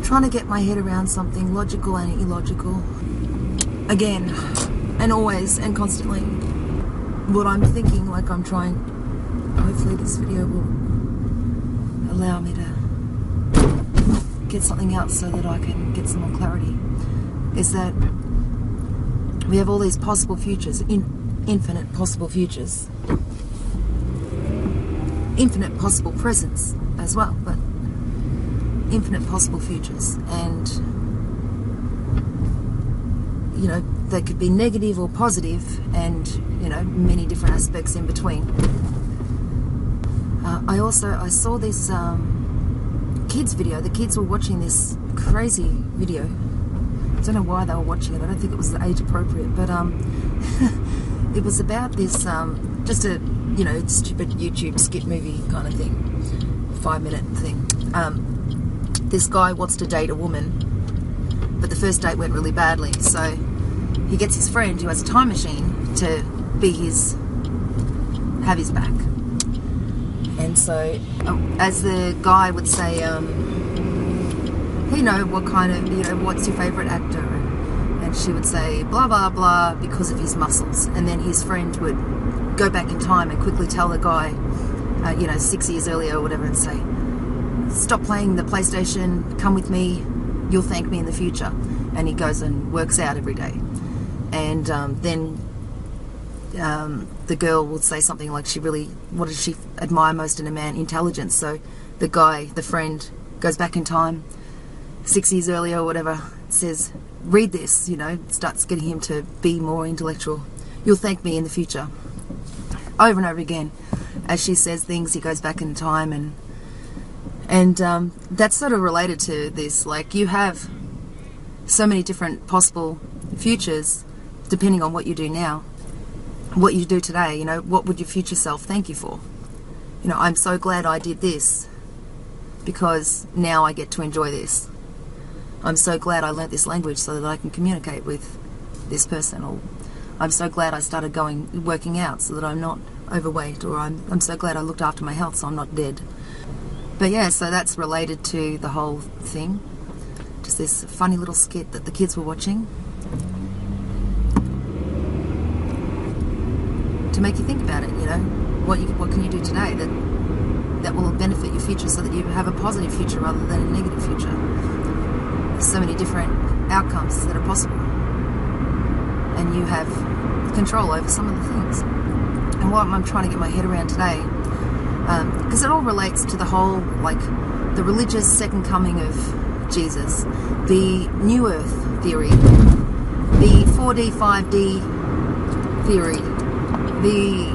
trying to get my head around something logical and illogical. Again, and always and constantly. What I'm thinking, like I'm trying, hopefully this video will allow me to get something out so that I can get some more clarity, is that we have all these possible futures, infinite possible futures, infinite possible presents as well, but infinite possible futures. And you know, they could be negative or positive, and you know, many different aspects in between. I saw this kids video. The kids were watching this crazy video. I don't know why they were watching it. I don't think it was age appropriate, but it was about this just a, you know, stupid YouTube skit movie kind of thing, 5-minute thing. This guy wants to date a woman, but the first date went really badly, so he gets his friend who has a time machine to be have his back. And so, as the guy would say, you know, what kind of, you know, what's your favourite actor? And she would say, blah, blah, blah, because of his muscles. And then his friend would go back in time and quickly tell the guy, you know, 6 years earlier or whatever, and say, stop playing the PlayStation, come with me, you'll thank me in the future. And he goes and works out every day. And then the girl would say something like, what does she admire most in a man? Intelligence. So the guy, the friend, goes back in time 6 years earlier or whatever, says, read this, you know, starts getting him to be more intellectual. You'll thank me in the future. Over and over again. As she says things, he goes back in time, and that's sort of related to this. Like, you have so many different possible futures depending on what you do now, what you do today. You know, what would your future self thank you for? You know, I'm so glad I did this because now I get to enjoy this. I'm so glad I learnt this language so that I can communicate with this person. Or I'm so glad I started working out so that I'm not overweight. Or I'm so glad I looked after my health so I'm not dead. But yeah, so that's related to the whole thing. Just this funny little skit that the kids were watching to make you think about it. You know, what can you do today that will benefit your future so that you have a positive future rather than a negative future. There's so many different outcomes that are possible, and you have control over some of the things. And what I'm trying to get my head around today, because it all relates to the whole, like, the religious second coming of Jesus, the New Earth theory, the 4D, 5D theory, the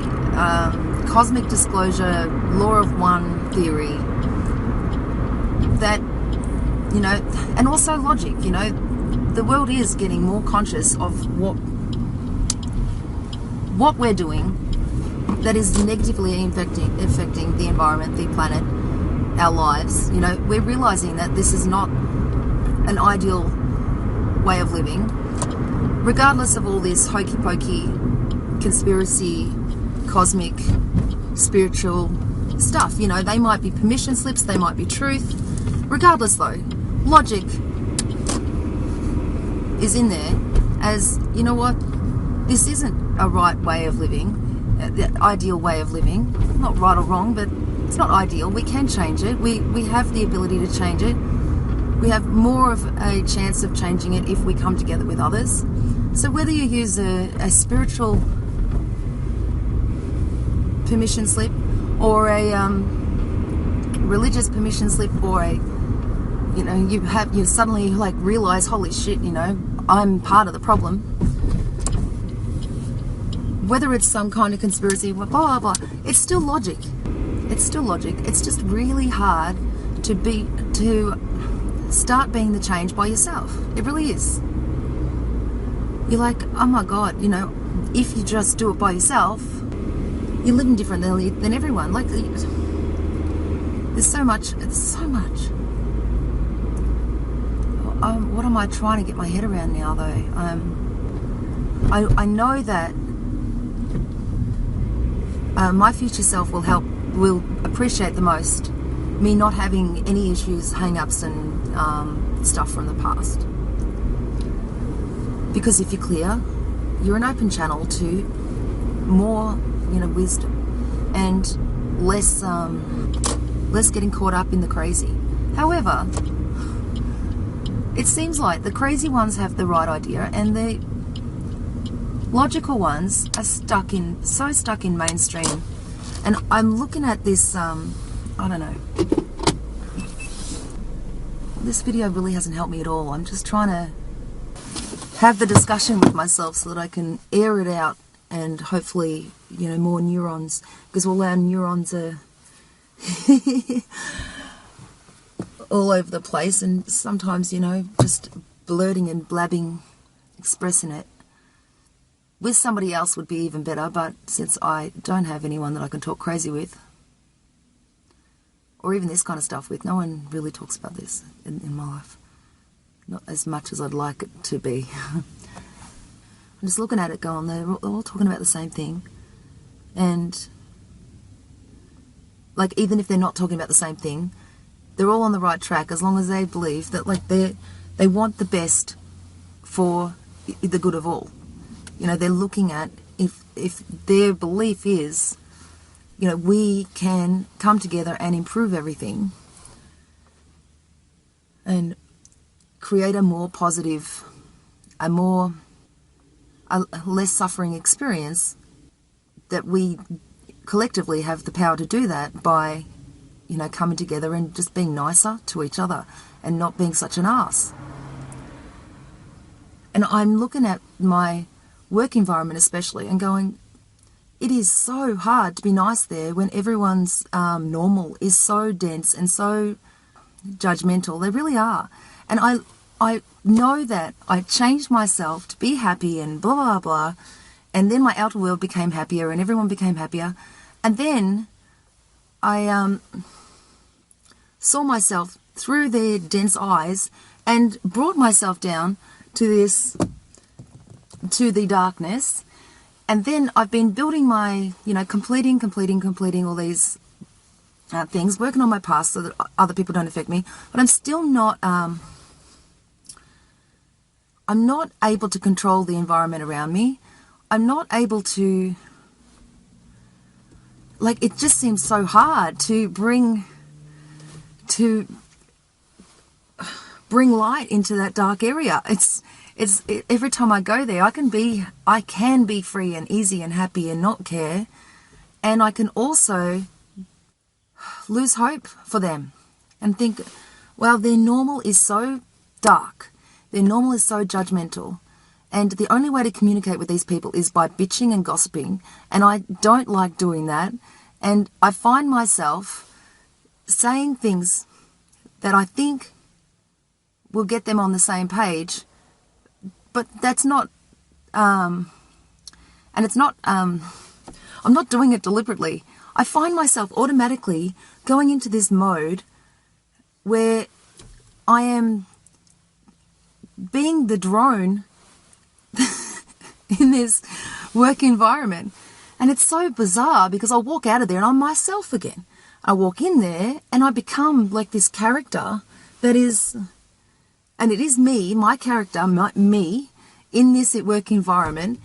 cosmic disclosure, law of one theory, that, you know, and also logic. You know, the world is getting more conscious of what we're doing that is negatively affecting the environment, the planet, our lives. You know, we're realizing that this is not an ideal way of living, regardless of all this hokey pokey conspiracy, cosmic, spiritual stuff. You know, they might be permission slips, they might be truth. Regardless though, logic is in there as, you know what, this isn't a right way of living, the ideal way of living. Not right or wrong, but it's not ideal. We can change it. We have the ability to change it. We have more of a chance of changing it if we come together with others. So whether you use a spiritual permission slip or a religious permission slip, or a, you know, you suddenly like realize, holy shit, you know, I'm part of the problem. Whether it's some kind of conspiracy, blah blah blah, it's still logic. It's still logic. It's just really hard to start being the change by yourself. It really is. You're like, oh my god, you know, if you just do it by yourself, you're living differently than everyone. Like, there's so much. It's so much. What am I trying to get my head around now, though? I know that my future self will appreciate the most me not having any issues, hang-ups, and stuff from the past. Because if you're clear, you're an open channel to more, wisdom and less getting caught up in the crazy. However, it seems like the crazy ones have the right idea and the logical ones are stuck in mainstream. And I'm looking at this, I don't know. This video really hasn't helped me at all. I'm just trying to have the discussion with myself so that I can air it out and hopefully, more neurons, because all our neurons are all over the place, and sometimes, just blurting and blabbing, expressing it with somebody else would be even better, but since I don't have anyone that I can talk crazy with, or even this kind of stuff with, no one really talks about this in my life. Not as much as I'd like it to be. I'm just looking at it going, they're all talking about the same thing. And, like, even if they're not talking about the same thing, they're all on the right track as long as they believe that, like, they want the best for the good of all. They're looking at if their belief is, we can come together and improve everything and create a more positive, a less suffering experience, that we collectively have the power to do that by, coming together and just being nicer to each other and not being such an ass. And I'm looking at my work environment especially and going, it is so hard to be nice there when everyone's normal is so dense and so judgmental. They really are. And I know that I changed myself to be happy and blah, blah, blah. And then my outer world became happier and everyone became happier. And then I saw myself through their dense eyes and brought myself down to the darkness. And then I've been building my, completing all these things, working on my past so that other people don't affect me. But I'm still not, I'm not able to control the environment around me. I'm not able to, like, it just seems so hard to bring light into that dark area. It's every time I go there, I can be free and easy and happy and not care. And I can also lose hope for them and think, well, their normal is so dark. Their normal is so judgmental. And the only way to communicate with these people is by bitching and gossiping. And I don't like doing that. And I find myself saying things that I think will get them on the same page. But that's not, and it's not, I'm not doing it deliberately. I find myself automatically going into this mode where I am being the drone in this work environment. And it's so bizarre because I walk out of there and I'm myself again. I walk in there and I become like this character that is, and it is me, my character, me, in this work environment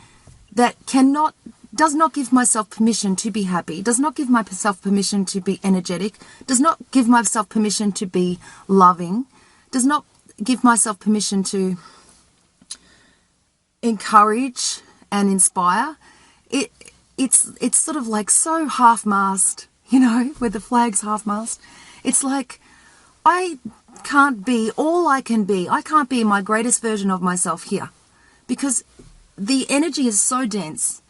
that does not give myself permission to be happy, does not give myself permission to be energetic, does not give myself permission to be loving, does not give myself permission to encourage and inspire. It's sort of like so half-mast, where the flag's half-mast. It's like I can't be all I can be. I can't be my greatest version of myself here because the energy is so dense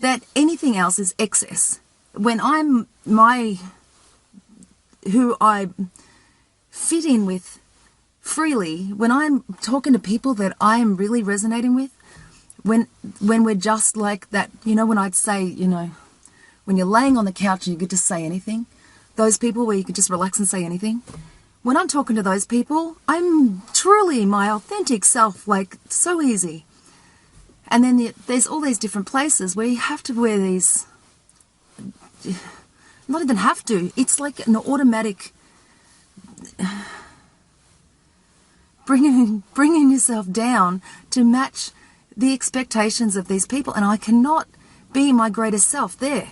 that anything else is excess. When I'm who I fit in with freely, when I'm talking to people that I am really resonating with, when we're just like that, when I'd say, when you're laying on the couch and you could just say anything, those people where you could just relax and say anything, when I'm talking to those people, I'm truly my authentic self, like so easy. And then there's all these different places where you have to wear these, not even have to, it's like an automatic, bringing yourself down to match the expectations of these people, and I cannot be my greatest self there.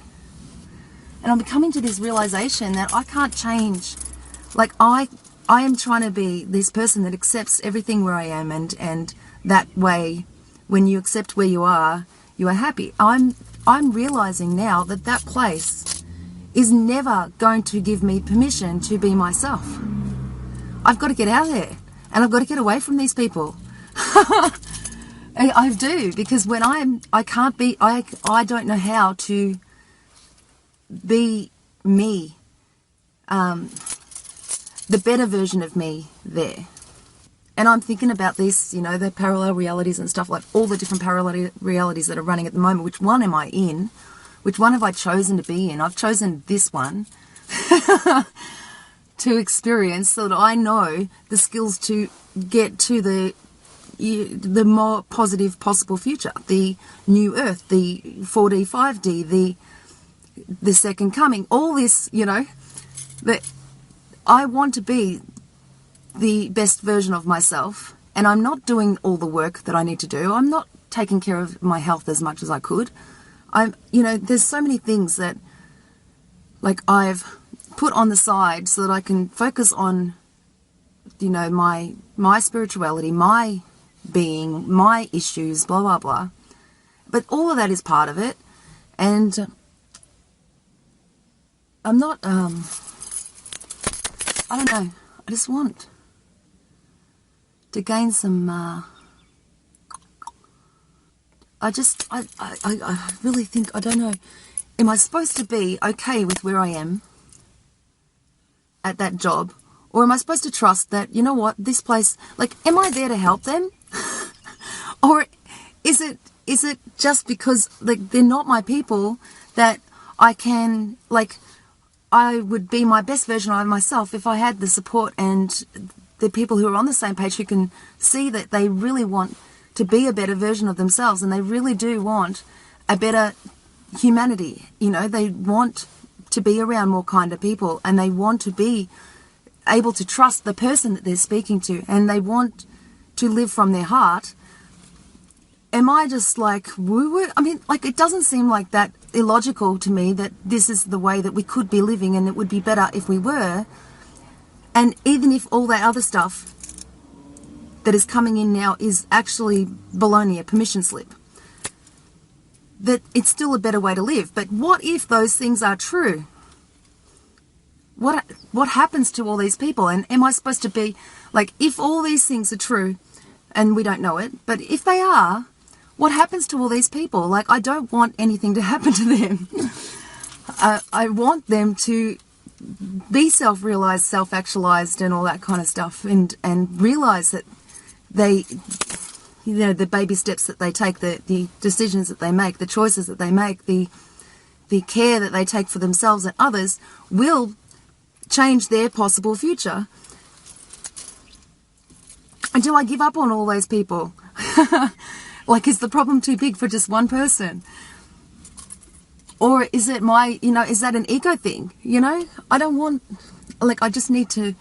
And I'm coming to this realization that I can't change. Like, I am trying to be this person that accepts everything where I am, and that way, when you accept where you are happy. I'm realizing now that that place is never going to give me permission to be myself. I've got to get out of there, and I've got to get away from these people. I do, because when I can't be, I don't know how to be me, the better version of me there. And I'm thinking about this, you know, the parallel realities and stuff, like all the different parallel realities that are running at the moment. Which one am I in? Which one have I chosen to be in? I've chosen this one to experience, so that I know the skills to get to the more positive possible future, the new earth, the 4D, 5D, the second coming, all this, you know, that I want to be the best version of myself, and I'm not doing all the work that I need to do. I'm not taking care of my health as much as I could. You know, there's so many things that, like, I've put on the side so that I can focus on, you know, my spirituality, my being, my issues, blah, blah, blah. But all of that is part of it. And I'm not, I don't know, I just want to gain some, I really think, I don't know, am I supposed to be okay with where I am at that job? Or am I supposed to trust that, you know what, this place, like, am I there to help them? Or is it just because, like, they're not my people, that I can, like, I would be my best version of myself if I had the support and the people who are on the same page, who can see that they really want to be a better version of themselves, and they really do want a better humanity. You know, they want to be around more kinder people, and they want to be able to trust the person that they're speaking to, and they want to live from their heart. Am I just like woo-woo? I mean, like, it doesn't seem like that illogical to me that this is the way that we could be living, and it would be better if we were. And even if all that other stuff that is coming in now is actually baloney, a permission slip, that it's still a better way to live. But what if those things are true? What happens to all these people? And am I supposed to be, like, if all these things are true, and we don't know it, but if they are, what happens to all these people? Like, I don't want anything to happen to them. I want them to be self-realized, self-actualized, and all that kind of stuff, and realize that they, you know, the baby steps that they take, the decisions that they make, the choices that they make, the care that they take for themselves and others will change their possible future. And do I give up on all those people? Like, is the problem too big for just one person? Or is it is that an ego thing? You know, I don't want, like, I just need to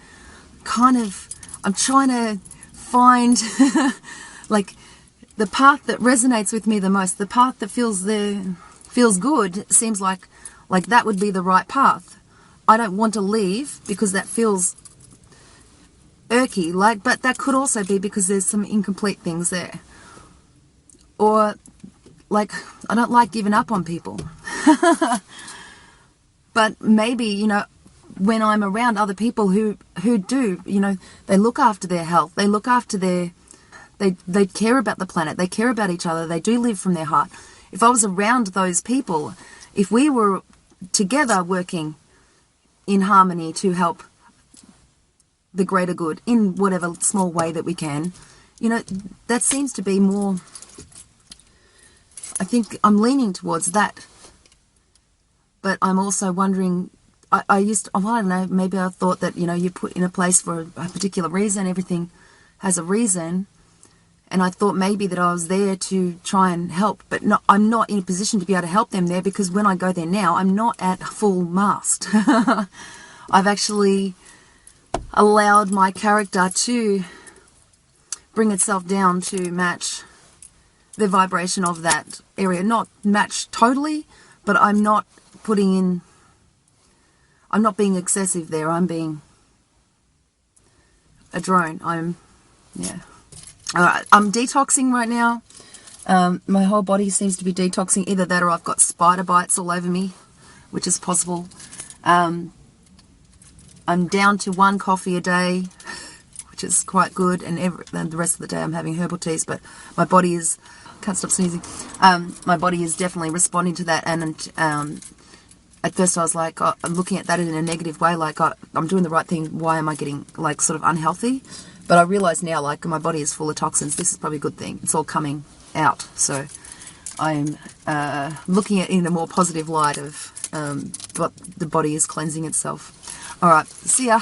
kind of, I'm trying to find, like, the path that resonates with me the most, the path that feels good, seems like that would be the right path. I don't want to leave because that feels irky, like, but that could also be because there's some incomplete things there. Or, like, I don't like giving up on people. But maybe, you know, when I'm around other people who do, you know, they look after their health, they look after they care about the planet, they care about each other, they do live from their heart. If I was around those people, if we were together working in harmony to help the greater good in whatever small way that we can, you know, that seems to be more, I think I'm leaning towards that. But I'm also wondering, I don't know, maybe I thought that, you know, you're put in a place for a particular reason, everything has a reason, and I thought maybe that I was there to try and help, but no, I'm not in a position to be able to help them there, because when I go there now, I'm not at full mast. I've actually allowed my character to bring itself down to match the vibration of that area. Not match totally, but I'm not being excessive there. I'm being a drone. I'm detoxing right now. My whole body seems to be detoxing. Either that or I've got spider bites all over me, which is possible. I'm down to 1 coffee a day, which is quite good, and the rest of the day I'm having herbal teas, but my body is, can't stop sneezing, my body is definitely responding to that. And at first I was like, I'm looking at that in a negative way, like I'm doing the right thing, why am I getting like sort of unhealthy? But I realise now, like, my body is full of toxins. This is probably a good thing. It's all coming out. So I'm looking at it in a more positive light of what the body is cleansing itself. All right, see ya.